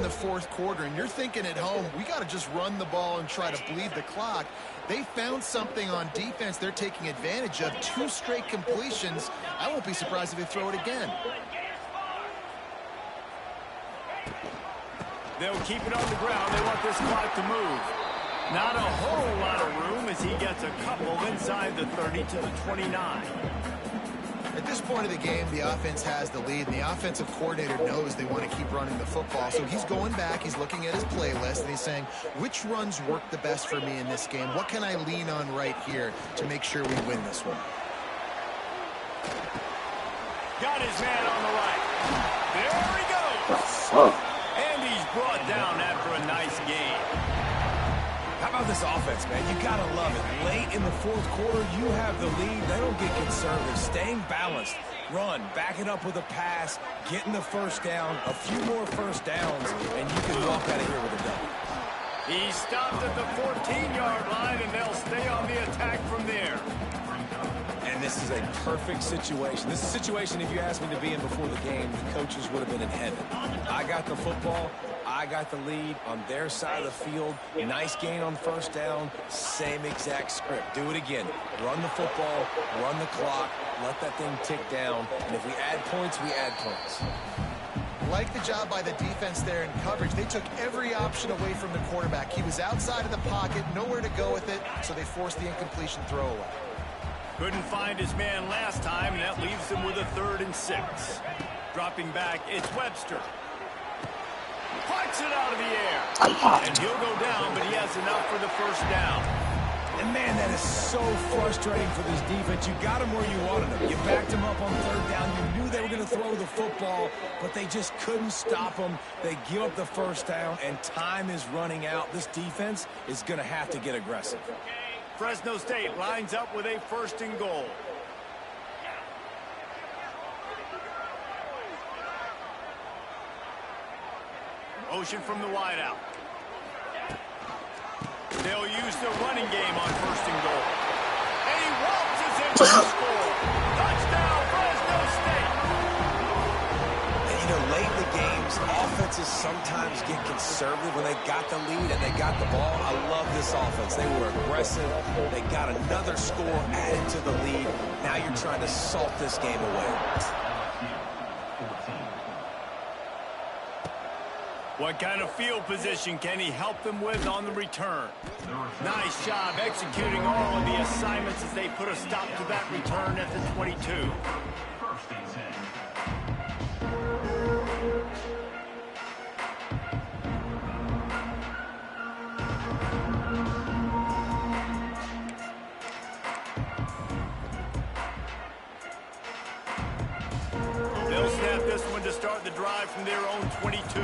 the fourth quarter, and you're thinking at home, we got to just run the ball and try to bleed the clock. They found something on defense they're taking advantage of. 2 straight completions. I won't be surprised if they throw it again. They'll keep it on the ground. They want this clock to move. Not a whole lot of room as he gets a couple inside the 30 to the 29. At this point of the game, the offense has the lead, and the offensive coordinator knows they want to keep running the football. So he's going back, he's looking at his playlist, and he's saying, which runs work the best for me in this game? What can I lean on right here to make sure we win this one? Got his man on the right. There he goes. And he's brought down after a nice game. How about this offense, man? You got to love it. Late in the fourth quarter, you have the lead. They don't get conservative. Staying balanced. Run, back it up with a pass, getting the first down, a few more first downs, and you can walk out of here with a double. He stopped at the 14-yard line, and they'll stay on the attack from there. And this is a perfect situation. This is a situation, if you asked me to be in before the game, the coaches would have been in heaven. I got the football. I got the lead on their side of the field. Nice gain on first down. Same exact script. Do it again. Run the football, run the clock, let that thing tick down. And if we add points, we add points. Like the job by the defense there in coverage. They took every option away from the quarterback. He was outside of the pocket, nowhere to go with it, so they forced the incompletion throwaway. Couldn't find his man last time, and that leaves him with a 3rd and 6. Dropping back, it's Webster. Puts it out of the air. And he'll go down, but he has enough for the first down. And, man, that is so frustrating for this defense. You got him where you wanted him. You backed him up on 3rd down. You knew they were going to throw the football, but they just couldn't stop him. They give up the first down, and time is running out. This defense is going to have to get aggressive. Fresno State lines up with a 1st and goal. Motion from the wideout. They'll use the running game on 1st and goal. And he waltzes in for the score. Touchdown, Fresno State. And, you know, late in the games, offenses sometimes get conservative when they got the lead and they got the ball. I love this offense. They were aggressive. They got another score added to the lead. Now you're trying to salt this game away. What kind of field position can he help them with on the return? Nice job executing all of the assignments as they put a stop to that return at the 22. They'll snap this one to start the drive from their own 22.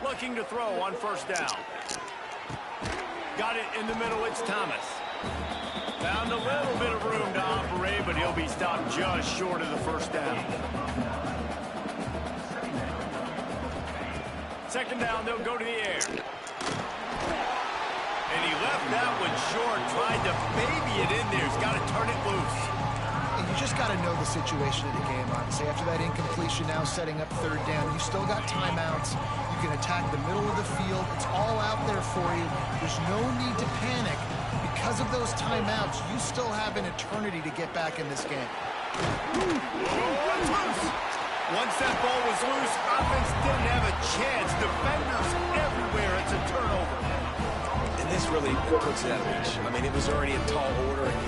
Looking to throw on 1st down. Got it in the middle, it's Thomas. Found a little bit of room to operate, but he'll be stopped just short of the 1st down. 2nd down, they'll go to the air. And he left that one short, tried to baby it in there. He's got to turn it loose. And you just got to know the situation of the game, honestly. After that incompletion, now setting up 3rd down, you still got timeouts. You can attack the middle of the field. It's all out there for you. There's no need to panic. Because of those timeouts, you still have an eternity to get back in this game. Once that ball was loose, offense didn't have a chance. Defenders everywhere. It's a turnover. And this really puts it out of reach. I mean, it was already a tall order, and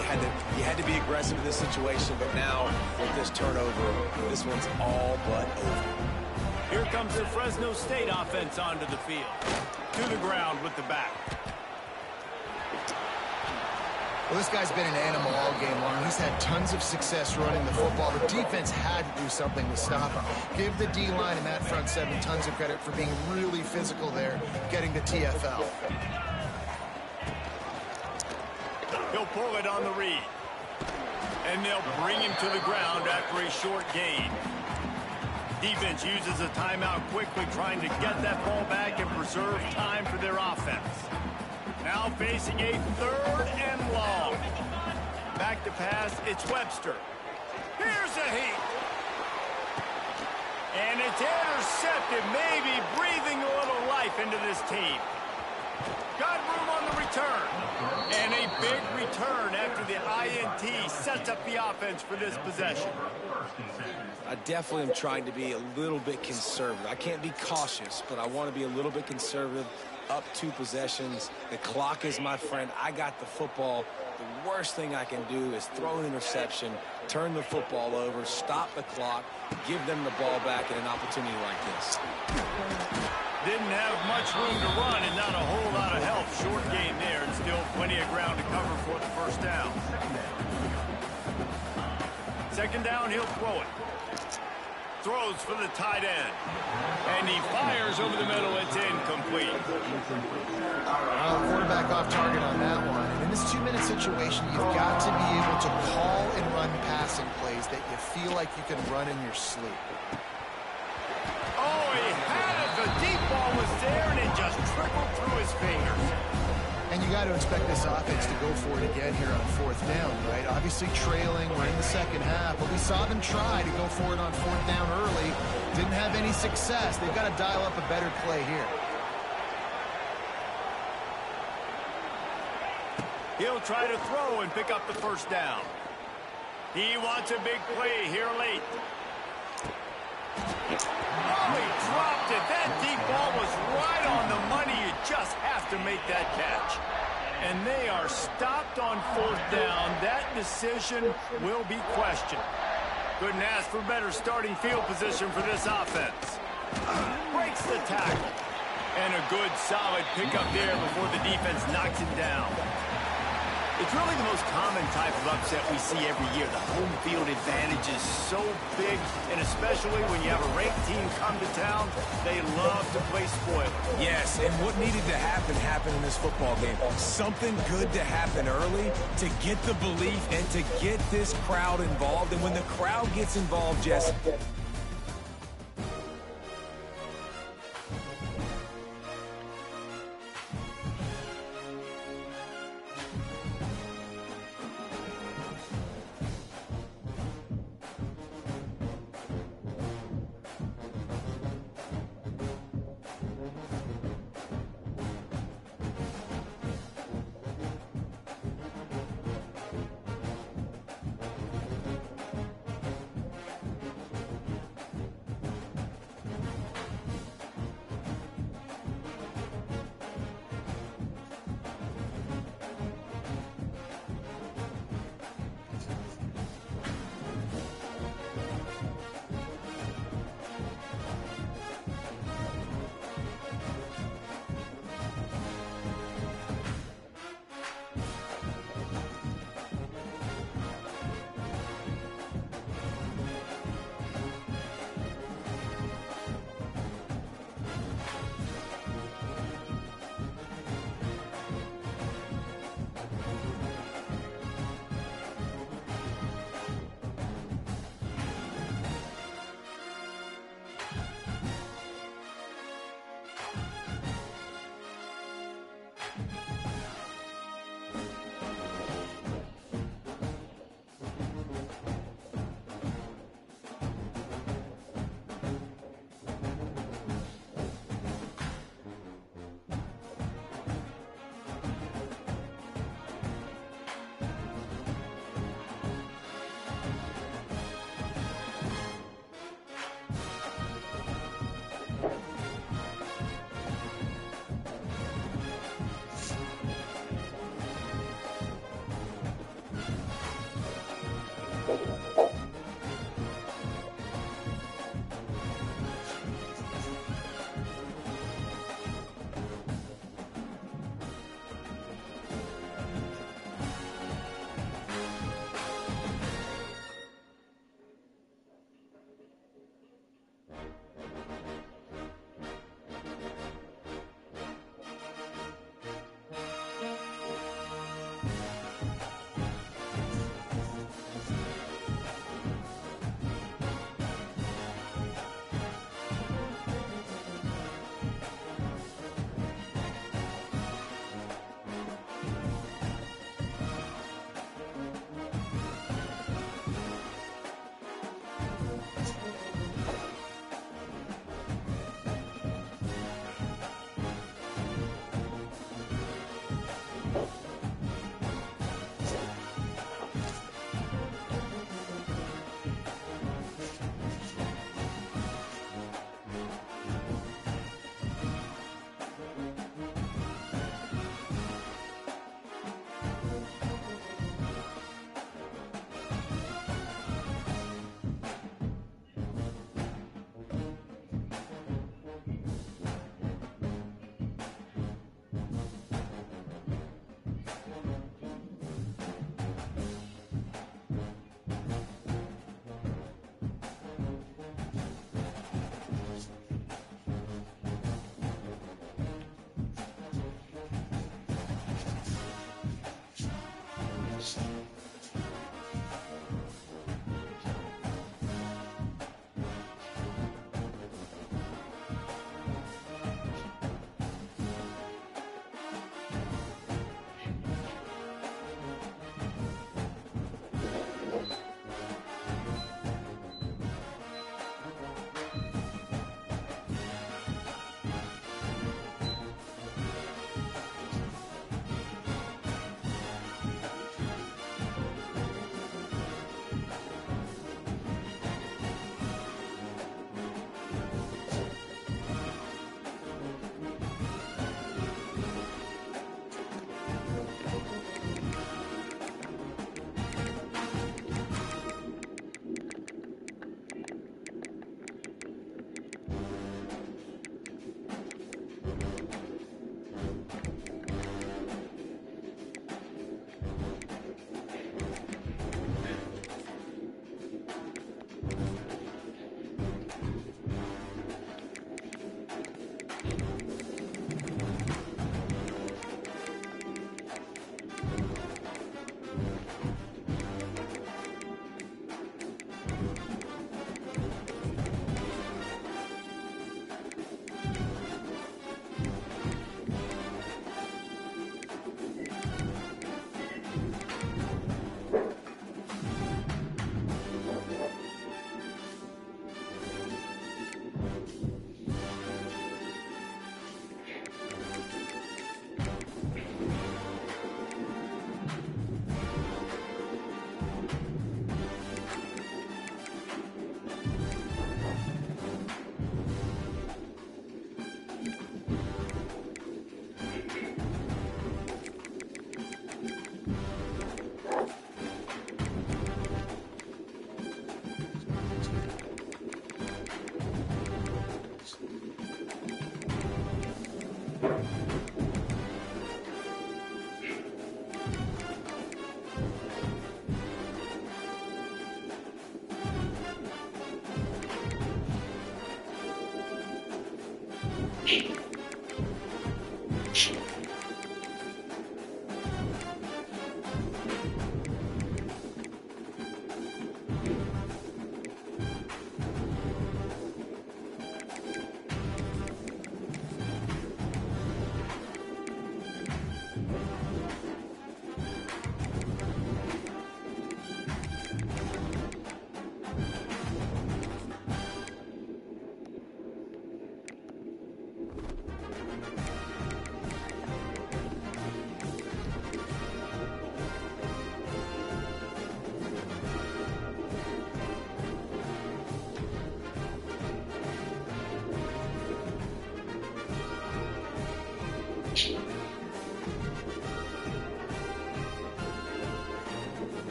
you had to be aggressive in this situation. But now, with this turnover, this one's all but over. Here comes the Fresno State offense onto the field. To the ground with the back. Well, this guy's been an animal all game long. He's had tons of success running the football. The defense had to do something to stop him. Give the D-line and that front 7 tons of credit for being really physical there, getting the TFL. He'll pull it on the read. And they'll bring him to the ground after a short gain. Defense uses a timeout quickly, trying to get that ball back and preserve time for their offense. Now facing a 3rd and long. Back to pass, it's Webster. Here's a heat. And it's intercepted, maybe breathing a little life into this team. Got room on the return. And a big return after the INT sets up the offense for this possession. I definitely am trying to be a little bit conservative. I can't be cautious, but I want to be a little bit conservative. Up 2 possessions. The clock is my friend. I got the football. The worst thing I can do is throw an interception, turn the football over, stop the clock, give them the ball back in an opportunity like this. Didn't have much room to run and not a whole lot of help. Short gain there and still plenty of ground to cover for the first down. Second down, he'll throw it. Throws for the tight end. And he fires over the middle. It's incomplete. Quarterback off target on that one. And in this 2-minute situation, you've got to be able to call and run passing plays that you feel like you can run in your sleep. Oh, he had it. The deep ball was there, and it just trickled through his fingers. And you got to expect this offense to go for it again here on 4th down, right? Obviously trailing, we're in the second half, but we saw them try to go for it on 4th down early. Didn't have any success. They've got to dial up a better play here. He'll try to throw and pick up the first down. He wants a big play here late. Oh, he dropped it. That deep ball was right on the money. You just have to make that catch. And they are stopped on 4th down. That decision will be questioned. Couldn't ask for better starting field position for this offense. Breaks the tackle. And a good, solid pickup there before the defense knocks him down. It's really the most common type of upset we see every year. The home field advantage is so big, and especially when you have a ranked team come to town, they love to play spoiler. Yes, and what needed to happen happened in this football game. Something good to happen early to get the belief and to get this crowd involved. And when the crowd gets involved, Jess,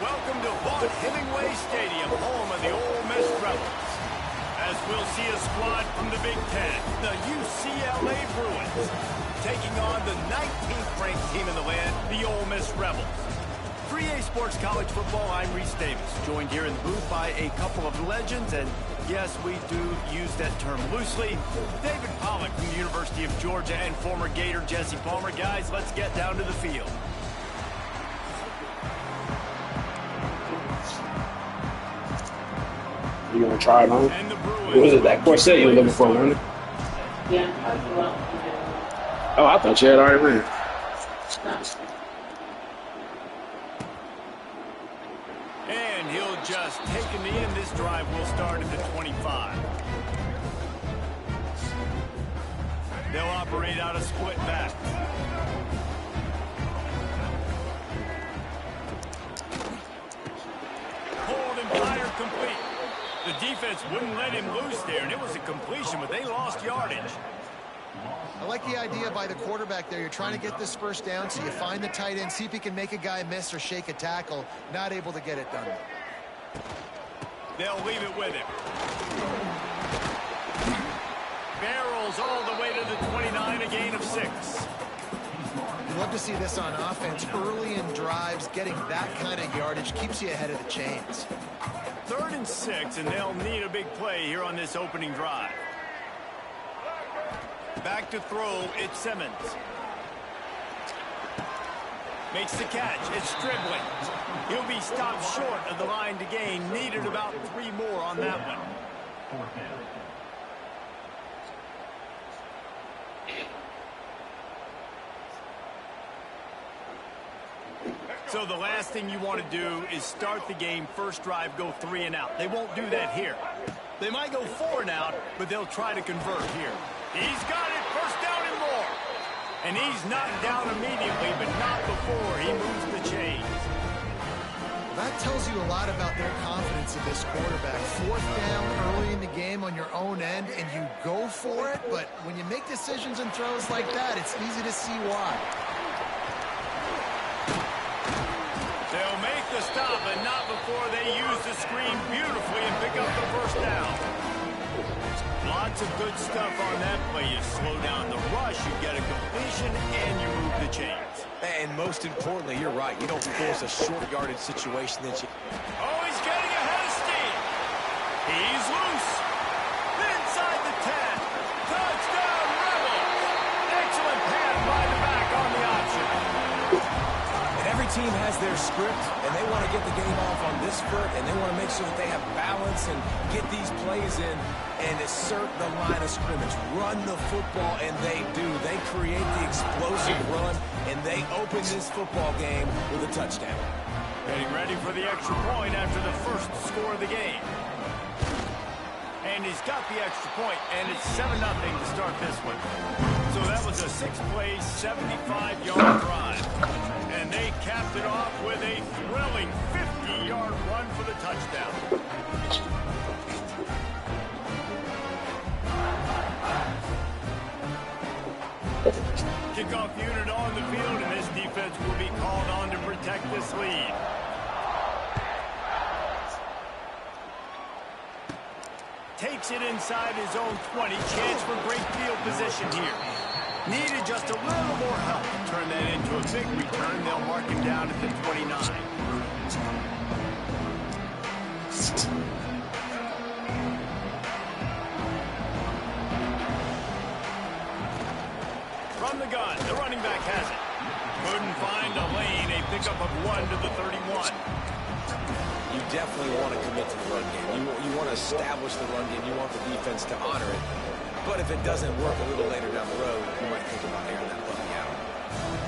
Welcome to Hemingway Stadium, home of the Ole Miss Rebels. As we'll see a squad from the Big Ten, the UCLA Bruins, taking on the 19th ranked team in the land, the Ole Miss Rebels. 3A Sports College Football, I'm Reese Davis, joined here in the booth by a couple of legends, and yes, we do use that term loosely. David Pollack from the University of Georgia and former Gator Jesse Palmer. Guys, let's get down to the field. You gonna try it on? What was it, that corset you were looking for, wasn't it? Yeah. Oh, I thought you had already won. And he'll just take him in. This drive will start at the 25. They'll operate out a split back. Pulled and fired complete. The defense wouldn't let him loose there, and it was a completion, but they lost yardage. I like the idea by the quarterback there. You're trying to get this first down, so you find the tight end, see if he can make a guy miss or shake a tackle. Not able to get it done. They'll leave it with him. Barrels all the way to the 29, a gain of 6. You love to see this on offense. Early in drives, getting that kind of yardage keeps you ahead of the chains. 3rd and 6, and they'll need a big play here on this opening drive. Back to throw, it's Simmons. Makes the catch, it's Stribling. He'll be stopped short of the line to gain. Needed about 3 more on that one. So the last thing you want to do is start the game, first drive, go 3 and out. They won't do that here. They might go 4 and out, but they'll try to convert here. He's got it, first down and more. And he's knocked down immediately, but not before he moves the chains. That tells you a lot about their confidence in this quarterback. 4th down early in the game on your own end, and you go for it, but when you make decisions and throws like that, it's easy to see why. They'll make the stop, but not before they use the screen beautifully Lots of good stuff on that play. You slow down the rush, you get a completion, and you move the chains. And most importantly, you're right. You don't force a short yardage situation that you... Oh, he's getting ahead of steam. He's loose. Inside the 10. Touchdown, Rebels. Excellent pass by the back on the option. And every team has their script, and they want to get the game off on this foot, and they want to make sure that they have balance and get these plays in and assert the line of scrimmage. Run the football, and they do. They create the explosive run, and they open this football game with a touchdown. Getting ready for the extra point after the first score of the game. And he's got the extra point, and it's 7-0 to start this one. So that was a 6-play, 75-yard drive. And they capped it off with a thrilling 50-yard run for the touchdown. Kickoff unit on the field, and this defense will be called on to protect this lead. Takes it inside his own 20. Chance for great field position here. Needed just a little more help to turn that into a big return. They'll mark him down at the 29. From the gun, the running back has it. Couldn't find a lane. A pickup of 1 to the 31. You definitely want to commit to the run game. You want to establish the run game. You want the defense to honor it. But if it doesn't work a little later down the road, you might think about airing that puppy out.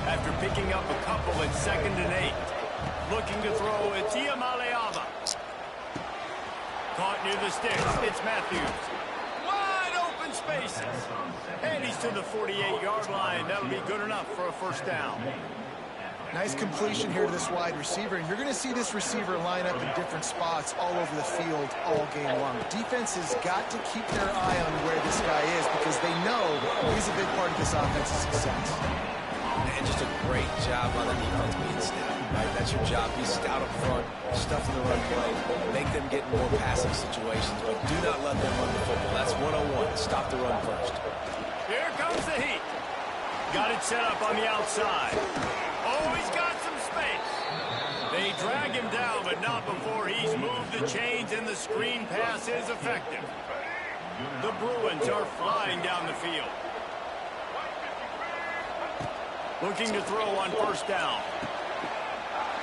After picking up a couple at 2nd and 8. Looking to throw, it's Iamaleava. Caught near the sticks. It's Matthews. Wide open spaces. And he's to the 48-yard line. That'll be good enough for a first down. Nice completion here to this wide receiver, and you're going to see this receiver line up in different spots all over the field all game long. Defense has got to keep their eye on where this guy is because they know he's a big part of this offense's success. And just a great job on the defense being stout, right? That's your job. Be stout up front, stuff in the run play, make them get in more passing situations, but do not let them run the football. That's 101. Stop the run first. Here comes the heat. Got it set up on the outside. Oh, he's got some space. They drag him down, but not before he's moved the chains, and the screen pass is effective. The Bruins are flying down the field. Looking to throw on first down.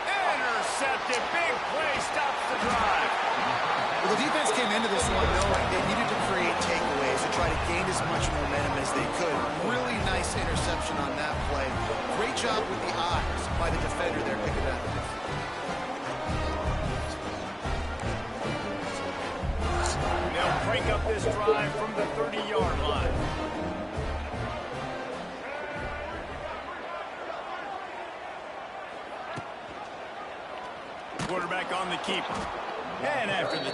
Intercepted. Big play stops the drive. Well, the defense came into this one knowing they needed to create takeaways to try to gain as much momentum as they could. Really nice interception on that play. Great job with the eyes by the defender there picking it up. They'll break up this drive from the 30-yard line. Quarterback on the keeper. And after the